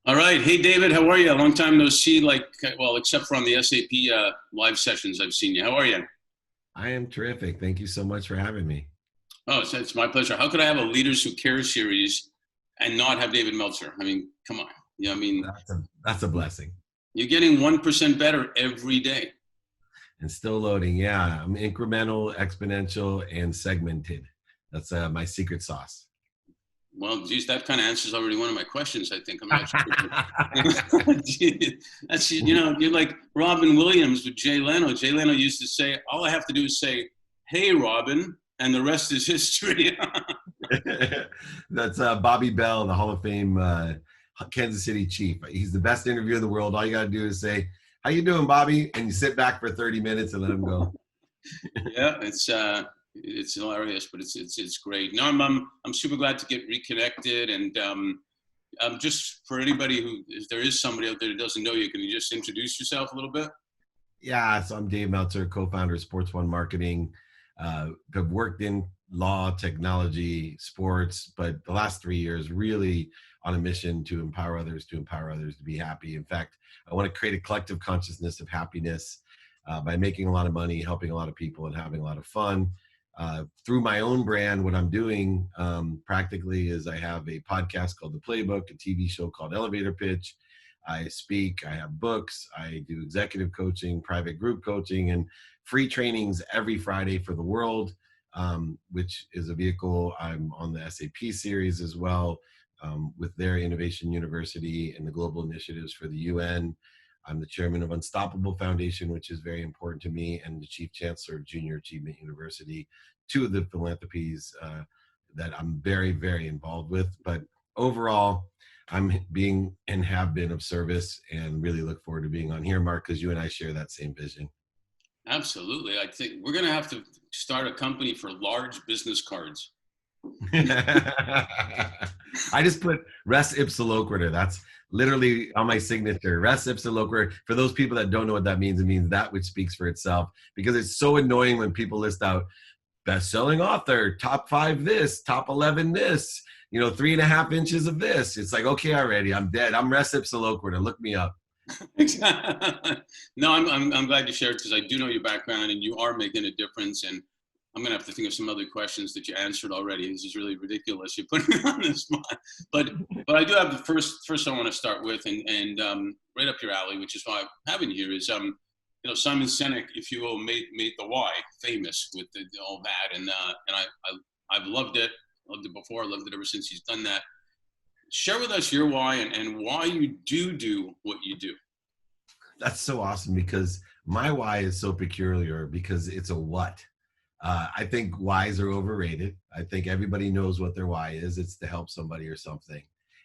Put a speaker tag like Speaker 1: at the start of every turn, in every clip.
Speaker 1: All right. Hey, David, how are you? Long time no see, well, except for on the SAP live sessions I've seen you. How are you?
Speaker 2: I am terrific. Thank you so much for having me.
Speaker 1: Oh, it's my pleasure. How could I have a Leaders Who Care series and not have David Meltzer? I mean, come on. Yeah, I mean,
Speaker 2: That's a blessing.
Speaker 1: you're getting 1% better every day.
Speaker 2: And still loading. Yeah, I'm incremental, exponential, and segmented. That's my secret sauce.
Speaker 1: Well, geez, that kind of answers already one of my questions, I think. I'm not sure. That's, you're like Robin Williams with Jay Leno. Jay Leno used to say, all I have to do is say, hey, Robin, and the rest is history.
Speaker 2: That's Bobby Bell, the Hall of Fame Kansas City Chief. He's the best interviewer in the world. All you got to do is say, how you doing, Bobby? And you sit back for 30 minutes and let him go.
Speaker 1: Yeah, it's hilarious, but it's great. No, I'm super glad to get reconnected, and just for anybody who, if there is somebody out there that doesn't know you, can you just introduce yourself a little bit?
Speaker 2: Yeah, so I'm Dave Meltzer, co-founder of Sports One Marketing. I've worked in law, technology, sports, but the last 3 years really on a mission to empower others to be happy. In fact, I want to create a collective consciousness of happiness by making a lot of money, helping a lot of people, and having a lot of fun. Through my own brand, what I'm doing practically is I have a podcast called The Playbook, a TV show called Elevator Pitch. I speak, I have books, I do executive coaching, private group coaching, and free trainings every Friday for the world, which is a vehicle. I'm on the SAP series as well with their Innovation University and the global initiatives for the UN. I'm the chairman of Unstoppable Foundation, which is very important to me, and the chief chancellor of Junior Achievement University, two of the philanthropies that I'm very, very involved with. But overall, I'm being and have been of service, and really look forward to being on here, Mark, because you and I share that same vision.
Speaker 1: Absolutely. I think we're going to have to start a company for large business cards.
Speaker 2: I just put res ipsa loquitur. That's literally on my signature. Res ipsa loquitur. For those people that don't know what that means, it means that which speaks for itself, because it's so annoying when people list out best-selling author, top 5 this, top 11 this, 3.5 inches of this. It's like, okay, already, I'm dead. I'm res ipsa loquitur. Look me up.
Speaker 1: No, I'm glad you shared, because I do know your background and you are making a difference. And I'm going to have to think of some other questions that you answered already. This is really ridiculous. You put me on the spot. But I do have the first I want to start with, and right up your alley, which is why I'm having you here, is Simon Sinek, if you will, made the why famous with all that, and I've loved it before, I loved it ever since he's done that. Share with us your why and why you do what you do.
Speaker 2: That's so awesome, because my why is so peculiar, because it's a what. I think whys are overrated. I think everybody knows what their why is. It's to help somebody or something.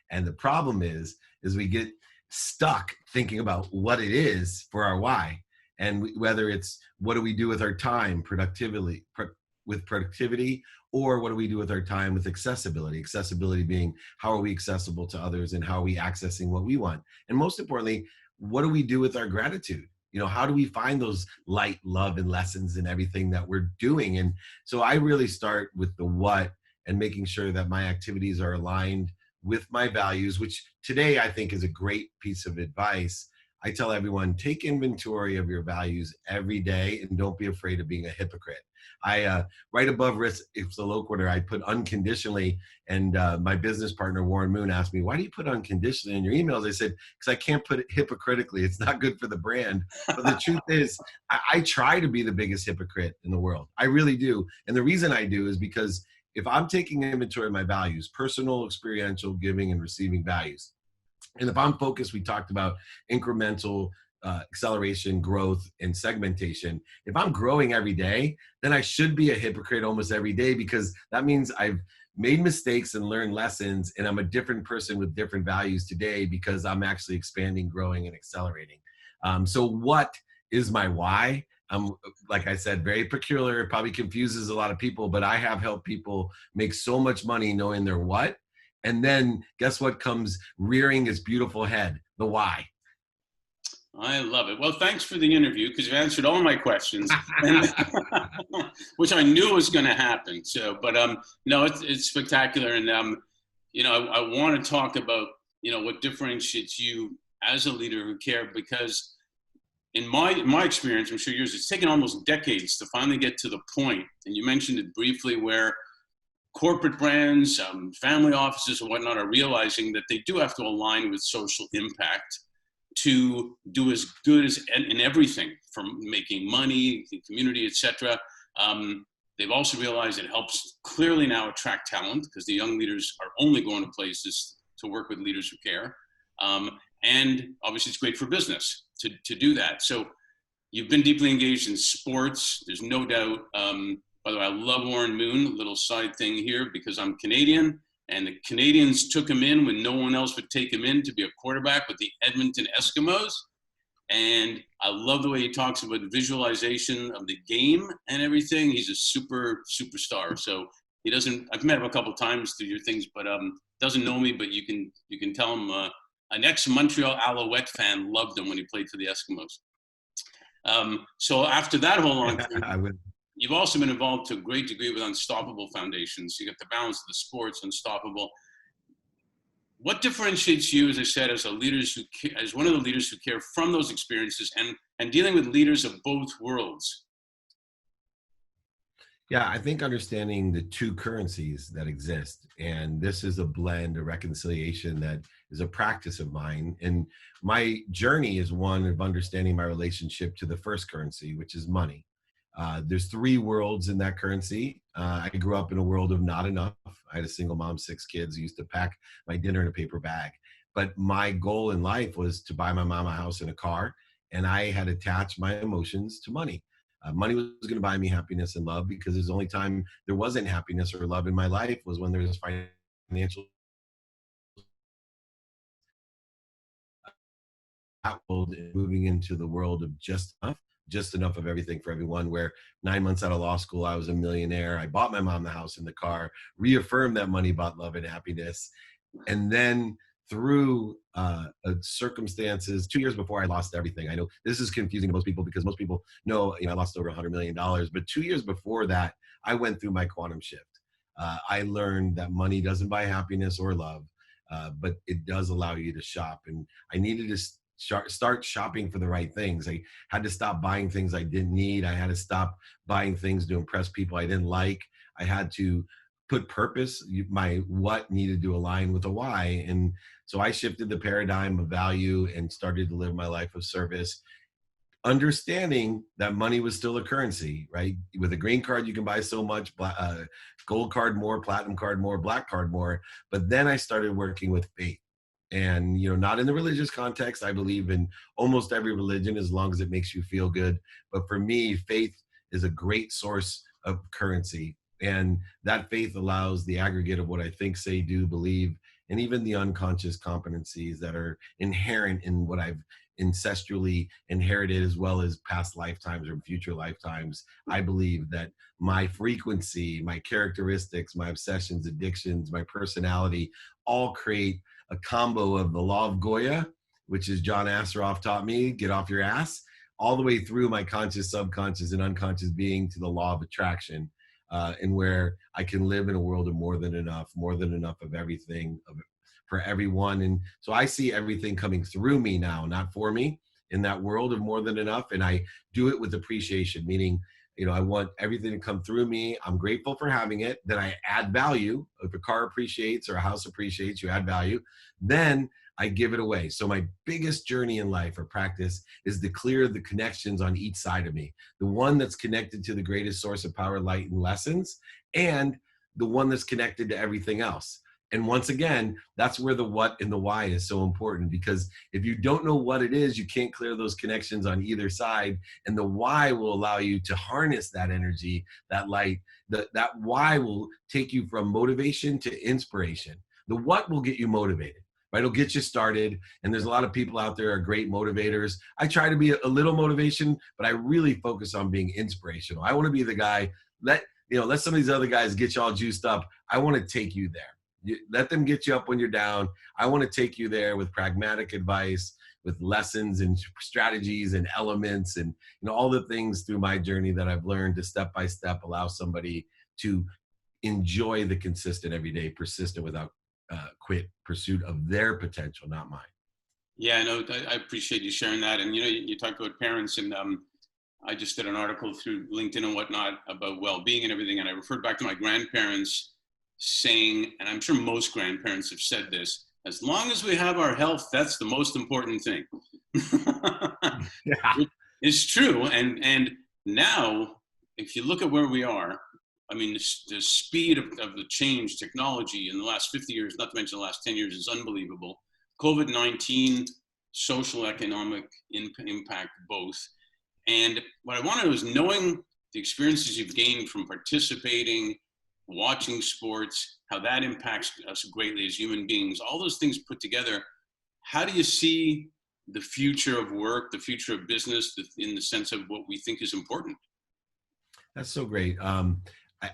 Speaker 2: And the problem is we get stuck thinking about what it is for our why. And whether it's what do we do with our time with productivity, or what do we do with our time with accessibility? Accessibility being, how are we accessible to others, and how are we accessing what we want? And most importantly, what do we do with our gratitude? How do we find those light, love, and lessons in everything that we're doing? And so I really start with the what, and making sure that my activities are aligned with my values, which today I think is a great piece of advice. I tell everyone, take inventory of your values every day, and don't be afraid of being a hypocrite. I right above res ipsa loquitur, I put unconditionally, and my business partner Warren Moon asked me, why do you put unconditionally in your emails? I said, because I can't put it hypocritically. It's not good for the brand. But the truth is, I try to be the biggest hypocrite in the world. I really do. And the reason I do is because if I'm taking inventory of my values, personal, experiential, giving, and receiving values, and if I'm focused, we talked about incremental acceleration, growth, and segmentation. If I'm growing every day, then I should be a hypocrite almost every day, because that means I've made mistakes and learned lessons, and I'm a different person with different values today, because I'm actually expanding, growing, and accelerating. So what is my why? Like I said, very peculiar. It probably confuses a lot of people, but I have helped people make so much money knowing their what. And then guess what comes rearing its beautiful head? The why.
Speaker 1: I love it. Well, thanks for the interview, because you've answered all my questions. And which I knew was going to happen. So, but no, it's spectacular, and you know, I want to talk about, you know, what differentiates you as a leader who care, because in my experience, I'm sure yours, it's taken almost decades to finally get to the point, and you mentioned it briefly, where corporate brands, family offices and whatnot are realizing that they do have to align with social impact to do as good as in everything from making money, the community, etc. They've also realized it helps clearly now attract talent, because the young leaders are only going to places to work with leaders who care. And obviously it's great for business to do that. So you've been deeply engaged in sports, there's no doubt. By the way, I love Warren Moon, a little side thing here, because I'm Canadian, and the Canadians took him in when no one else would take him in to be a quarterback with the Edmonton Eskimos. And I love the way he talks about visualization of the game and everything. He's a superstar. So he doesn't, I've met him a couple of times through your things, but doesn't know me, but you can tell him an ex-Montreal Alouette fan loved him when he played for the Eskimos. So after that whole long time, you've also been involved to a great degree with Unstoppable Foundations. You got the balance of the sports, Unstoppable. What differentiates you, as I said, as one of the leaders who care from those experiences and dealing with leaders of both worlds?
Speaker 2: Yeah, I think understanding the two currencies that exist, and this is a blend, a reconciliation that is a practice of mine. And my journey is one of understanding my relationship to the first currency, which is money. There's three worlds in that currency. I grew up in a world of not enough. I had a single mom, 6 kids. I used to pack my dinner in a paper bag. But my goal in life was to buy my mom a house and a car. And I had attached my emotions to money. Money was going to buy me happiness and love, because there's the only time there wasn't happiness or love in my life was when there was financial world, moving into the world of just enough of everything for everyone, where 9 months out of law school, I was a millionaire. I bought my mom the house and the car, reaffirmed that money bought love and happiness. And then through circumstances, 2 years before I lost everything. I know this is confusing to most people, because most people know, I lost over $100 million. But 2 years before that, I went through my quantum shift. I learned that money doesn't buy happiness or love, but it does allow you to shop. And I needed to start shopping for the right things. I had to stop buying things I didn't need. I had to stop buying things to impress people I didn't like. I had to put purpose. My what needed to align with a why. And so I shifted the paradigm of value and started to live my life of service, understanding that money was still a currency, right? With a green card, you can buy so much, gold card more, platinum card more, black card more. But then I started working with faith. And, not in the religious context. I believe in almost every religion, as long as it makes you feel good. But for me, faith is a great source of currency. And that faith allows the aggregate of what I think, say, do, believe, and even the unconscious competencies that are inherent in what I've ancestrally inherited, as well as past lifetimes or future lifetimes. I believe that my frequency, my characteristics, my obsessions, addictions, my personality all create a combo of the law of Goya, which is John Asseroff taught me, get off your ass, all the way through my conscious, subconscious, and unconscious being to the law of attraction, and where I can live in a world of more than enough of everything, for everyone. And so I see everything coming through me now, not for me, in that world of more than enough. And I do it with appreciation, meaning, I want everything to come through me. I'm grateful for having it. Then I add value. If a car appreciates or a house appreciates, you add value. Then I give it away. So my biggest journey in life or practice is to clear the connections on each side of me. The one that's connected to the greatest source of power, light, and lessons, and the one that's connected to everything else. And once again, that's where the what and the why is so important, because if you don't know what it is, you can't clear those connections on either side. And the why will allow you to harness that energy, that light. That why will take you from motivation to inspiration. The what will get you motivated, right? It'll get you started. And there's a lot of people out there are great motivators. I try to be a little motivation, but I really focus on being inspirational. I want to be the guy, let some of these other guys get you all juiced up. I want to take you there. Let them get you up when you're down. I want to take you there with pragmatic advice, with lessons and strategies and elements and all the things through my journey that I've learned to step by step allow somebody to enjoy the consistent, everyday, persistent, without quit pursuit of their potential, not mine.
Speaker 1: Yeah, no, I appreciate you sharing that. And you talked about parents, and I just did an article through LinkedIn and whatnot about well-being and everything, and I referred back to my grandparents saying, and I'm sure most grandparents have said this, as long as we have our health, that's the most important thing.
Speaker 2: Yeah.
Speaker 1: It's true. And now, if you look at where we are, I mean, the speed of the change, technology in the last 50 years, not to mention the last 10 years, is unbelievable. COVID-19, social, economic impact, both. And what I wanted was knowing the experiences you've gained from participating, watching sports, how that impacts us greatly as human beings, all those things put together. How do you see the future of work, the future of business, in the sense of what we think is important?
Speaker 2: That's so great.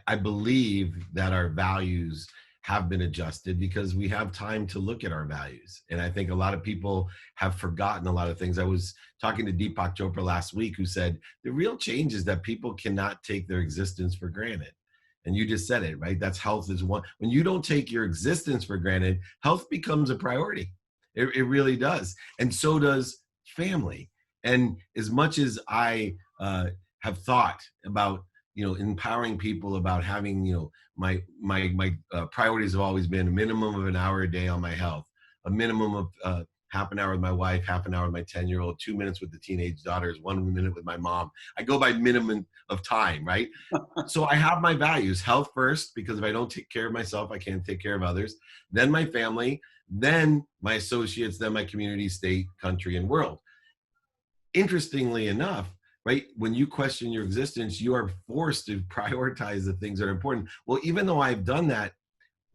Speaker 2: I believe that our values have been adjusted because we have time to look at our values. And I think a lot of people have forgotten a lot of things. I was talking to Deepak Chopra last week, who said the real change is that people cannot take their existence for granted. And you just said it, right? That's health is one. When you don't take your existence for granted, health becomes a priority. It really does. And so does family. And as much as I have thought about empowering people, about having, my priorities have always been a minimum of an hour a day on my health, a minimum of half an hour with my wife, half an hour with my 10-year-old, 2 minutes with the teenage daughters, 1 minute with my mom. I go by minimum of time, right? So I have my values: health first, because if I don't take care of myself, I can't take care of others. Then my family, then my associates, then my community, state, country, and world. Interestingly enough, right, when you question your existence, you are forced to prioritize the things that are important. Well, even though I've done that,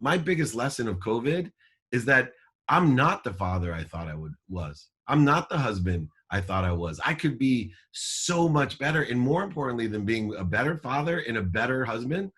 Speaker 2: my biggest lesson of COVID is that I'm not the father I thought I was. I'm not the husband I thought I was. I could be so much better. And more importantly than being a better father and a better husband,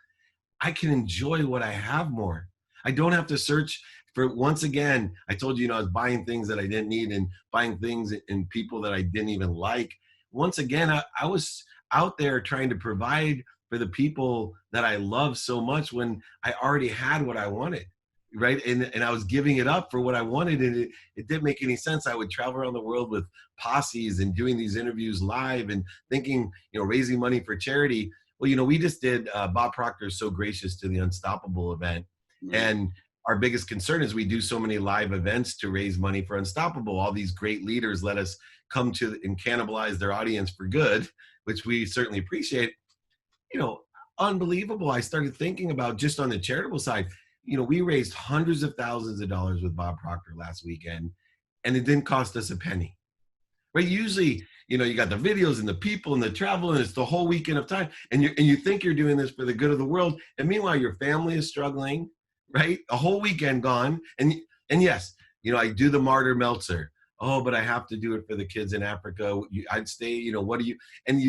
Speaker 2: I can enjoy what I have more. I don't have to search for, once again, I told you, I was buying things that I didn't need and buying things and people that I didn't even like. Once again, I was out there trying to provide for the people that I love so much when I already had what I wanted, right? And I was giving it up for what I wanted, and it didn't make any sense. I would travel around the world with posses and doing these interviews live and thinking, raising money for charity. Well, we just did Bob Proctor's So Gracious to the Unstoppable event. Mm-hmm. And our biggest concern is we do so many live events to raise money for Unstoppable. All these great leaders let us come to and cannibalize their audience for good, which we certainly appreciate. Unbelievable. I started thinking about, just on the charitable side, we raised hundreds of thousands of dollars with Bob Proctor last weekend, and it didn't cost us a penny. Right? Usually, you got the videos and the people and the travel, and it's the whole weekend of time, and you think you're doing this for the good of the world, and meanwhile your family is struggling, right? A whole weekend gone, and yes, I do the martyr Meltzer. Oh, but I have to do it for the kids in Africa. I'd stay. What do you? And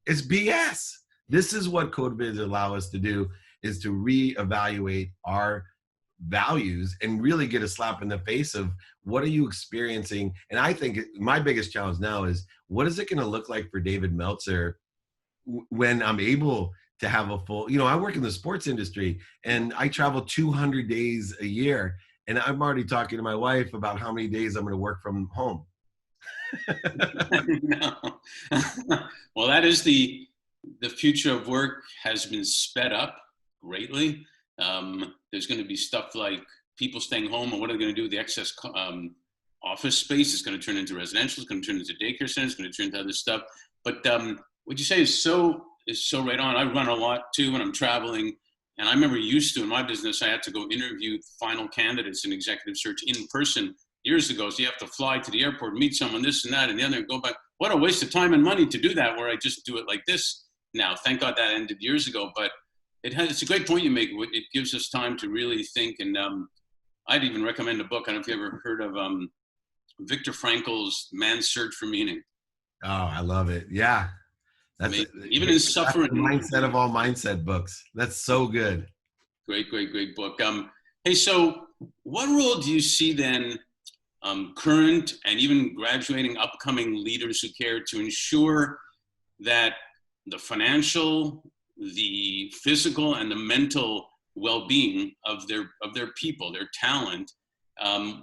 Speaker 2: it's BS. This is what COVID allow us to do, is to reevaluate our values and really get a slap in the face of what are you experiencing. And I think my biggest challenge now is, what is it going to look like for David Meltzer when I'm able to have a full, I work in the sports industry and I travel 200 days a year, and I'm already talking to my wife about how many days I'm going to work from home.
Speaker 1: No. Well, that is the future of work has been sped up greatly. There's going to be stuff like people staying home, and what are they going to do with the excess office space? It's going to turn into residential. It's going to turn into daycare centers. It's going to turn into other stuff. But what you say is so right on. I run a lot too when I'm traveling, and I remember used to, in my business, I had to go interview final candidates in executive search in person years ago. So you have to fly to the airport, meet someone, this and that, and the other, and go back. What a waste of time and money to do that, where I just do it like this now. Thank God that ended years ago, but it's a great point you make. It gives us time to really think. And I'd even recommend a book. I don't know if you ever heard of Viktor Frankl's Man's Search for Meaning.
Speaker 2: Oh, I love it. Yeah.
Speaker 1: Even in suffering.
Speaker 2: The mindset of all mindset books. That's so good.
Speaker 1: Great book. Hey, so what role do you see then current and even graduating upcoming leaders who care to ensure that the financial, the physical, and the mental well-being of their people, their talent,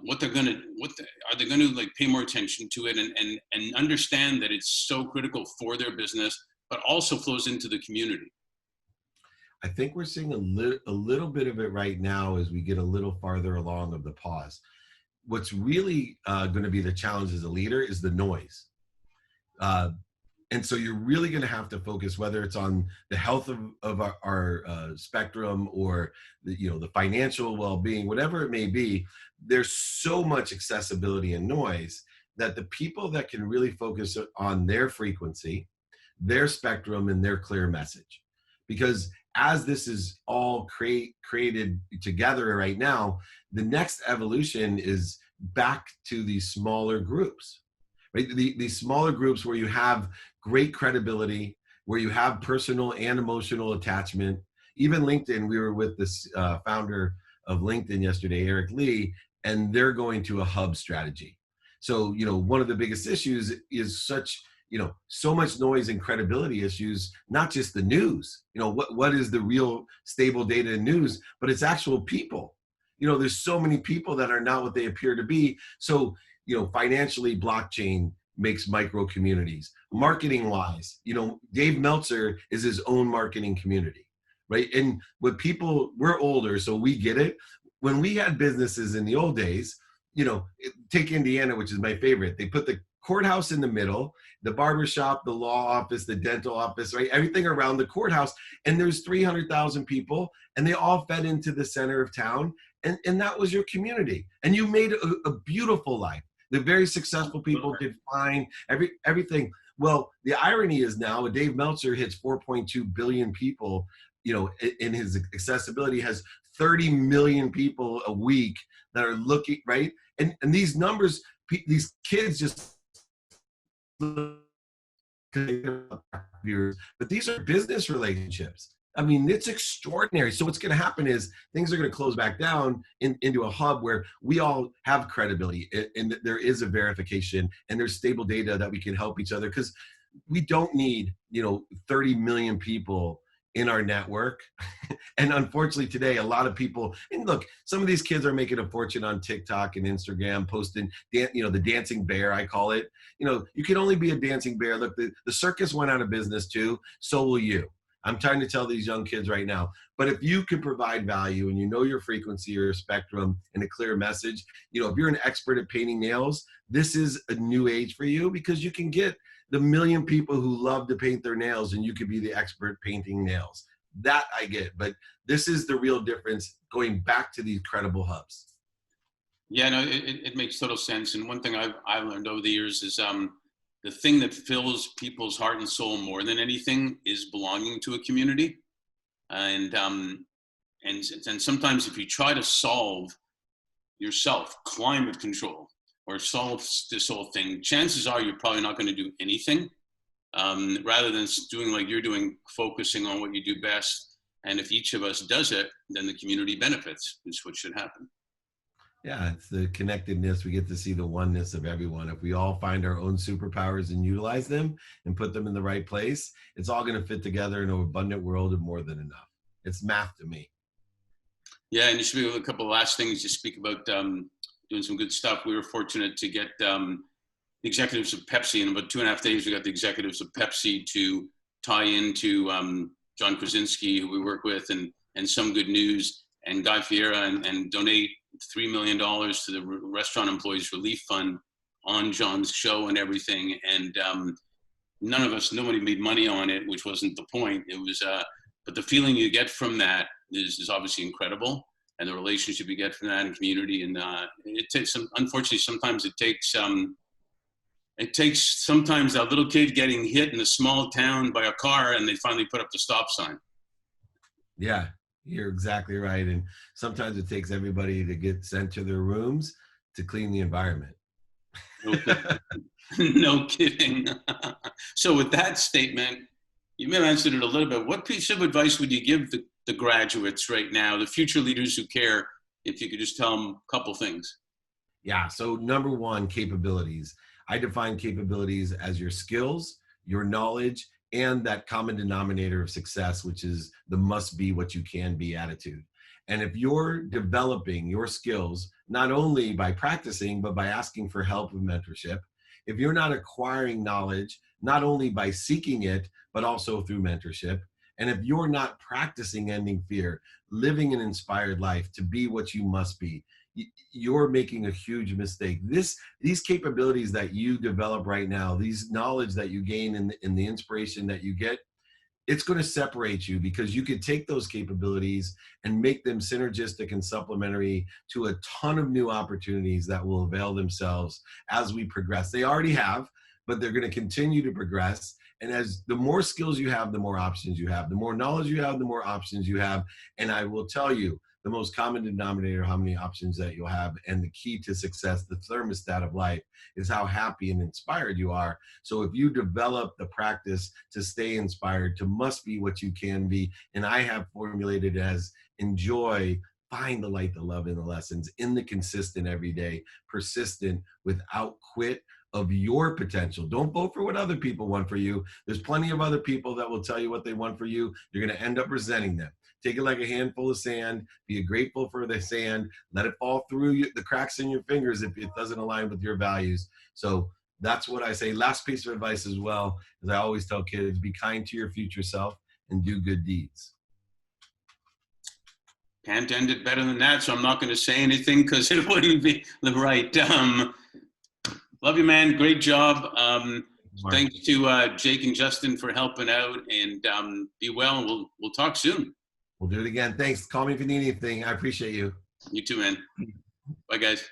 Speaker 1: what they're gonna, are they gonna like pay more attention to it and understand that it's so critical for their business, but also flows into the community.
Speaker 2: I think we're seeing a little bit of it right now as we get a little farther along of the pause. What's really going to be the challenge as a leader is the noise. And so you're really going to have to focus, whether it's on the health of our spectrum or the financial well-being, whatever it may be. There's so much accessibility and noise that the people that can really focus on their frequency, their spectrum, and their clear message. Because as this is all created together right now, the next evolution is back to these smaller groups. Right? These smaller groups where you have great credibility, where you have personal and emotional attachment. Even LinkedIn, we were with this founder of LinkedIn yesterday, Eric Lee, and they're going to a hub strategy. So, one of the biggest issues is so much noise and credibility issues, not just the news. What is the real stable data and news, but it's actual people. There's so many people that are not what they appear to be. So, financially, blockchain makes micro communities. Marketing wise, Dave Meltzer is his own marketing community, right? And we're older, so we get it. When we had businesses in the old days, take Indiana, which is my favorite. They put the courthouse in the middle, the barber shop, the law office, the dental office, right? Everything around the courthouse. And there's 300,000 people, and they all fed into the center of town. And that was your community. And you made a beautiful life. The very successful people did fine, everything. Well, the irony is now Dave Meltzer hits 4.2 billion people, in his accessibility, has 30 million people a week that are looking, right? And these numbers, these kids just, but these are business relationships. I mean, it's extraordinary. So what's going to happen is things are going to close back down into a hub where we all have credibility and there is a verification and there's stable data that we can help each other, because we don't need, 30 million people in our network. And unfortunately today, a lot of people, and look, some of these kids are making a fortune on TikTok and Instagram, posting, the dancing bear, I call it. You can only be a dancing bear. Look, the circus went out of business too. So will you. I'm trying to tell these young kids right now, but if you can provide value and your frequency or your spectrum and a clear message, if you're an expert at painting nails, this is a new age for you, because you can get the million people who love to paint their nails and you could be the expert painting nails. That I get, but this is the real difference, going back to these credible hubs.
Speaker 1: Yeah, no, it makes total sense. And one thing I've learned over the years is the thing that fills people's heart and soul more than anything is belonging to a community. And sometimes if you try to solve yourself climate control or solve this whole thing, chances are you're probably not going to do anything, rather than doing like you're doing, focusing on what you do best. And if each of us does it, then the community benefits, is what should happen.
Speaker 2: Yeah, it's the connectedness. We get to see the oneness of everyone. If we all find our own superpowers and utilize them and put them in the right place, it's all going to fit together in an abundant world of more than enough. It's math to me.
Speaker 1: Yeah, and you should be a couple of last things to speak about, doing some good stuff. We were fortunate to get the executives of Pepsi. In about 2.5 days, we got the executives of Pepsi to tie into John Krasinski, who we work with, and Some Good News, and Guy Fieri, and donate $3 million to the Restaurant Employees Relief Fund on John's show and everything. And nobody made money on it, which wasn't the point. It was, but the feeling you get from that is obviously incredible, and the relationship you get from that in community. And it takes unfortunately, sometimes it takes sometimes a little kid getting hit in a small town by a car, and they finally put up the stop sign.
Speaker 2: Yeah. You're exactly right. And sometimes it takes everybody to get sent to their rooms to clean the environment.
Speaker 1: No kidding. No kidding. So with that statement, you may have answered it a little bit. What piece of advice would you give the graduates right now, the future leaders who care, if you could just tell them a couple things?
Speaker 2: Yeah. So number one, capabilities. I define capabilities as your skills, your knowledge, and that common denominator of success, which is the must be what you can be attitude. And if you're developing your skills, not only by practicing, but by asking for help and mentorship, if you're not acquiring knowledge, not only by seeking it, but also through mentorship, and if you're not practicing ending fear, living an inspired life to be what you must be, you're making a huge mistake. These capabilities that you develop right now, these knowledge that you gain in the inspiration that you get, it's going to separate you, because you could take those capabilities and make them synergistic and supplementary to a ton of new opportunities that will avail themselves as we progress. They already have, but they're going to continue to progress. And as the more skills you have, the more options you have. The more knowledge you have, the more options you have. And I will tell you, the most common denominator, how many options that you'll have, and the key to success, the thermostat of life, is how happy and inspired you are. So if you develop the practice to stay inspired, to must be what you can be, and I have formulated as enjoy, find the light, the love in the lessons, in the consistent everyday, persistent, without quit, of your potential. Don't vote for what other people want for you. There's plenty of other people that will tell you what they want for you. You're going to end up resenting them. Take it like a handful of sand. Be grateful for the sand. Let it fall through the cracks in your fingers if it doesn't align with your values. So that's what I say. Last piece of advice as well, as I always tell kids, be kind to your future self and do good deeds.
Speaker 1: Can't end it better than that, so I'm not going to say anything because it wouldn't be right. Love you, man. Great job. Thanks to Jake and Justin for helping out, and be well. We'll talk soon.
Speaker 2: We'll do it again. Thanks. Call me if you need anything. I appreciate you.
Speaker 1: You too, man. Bye, guys.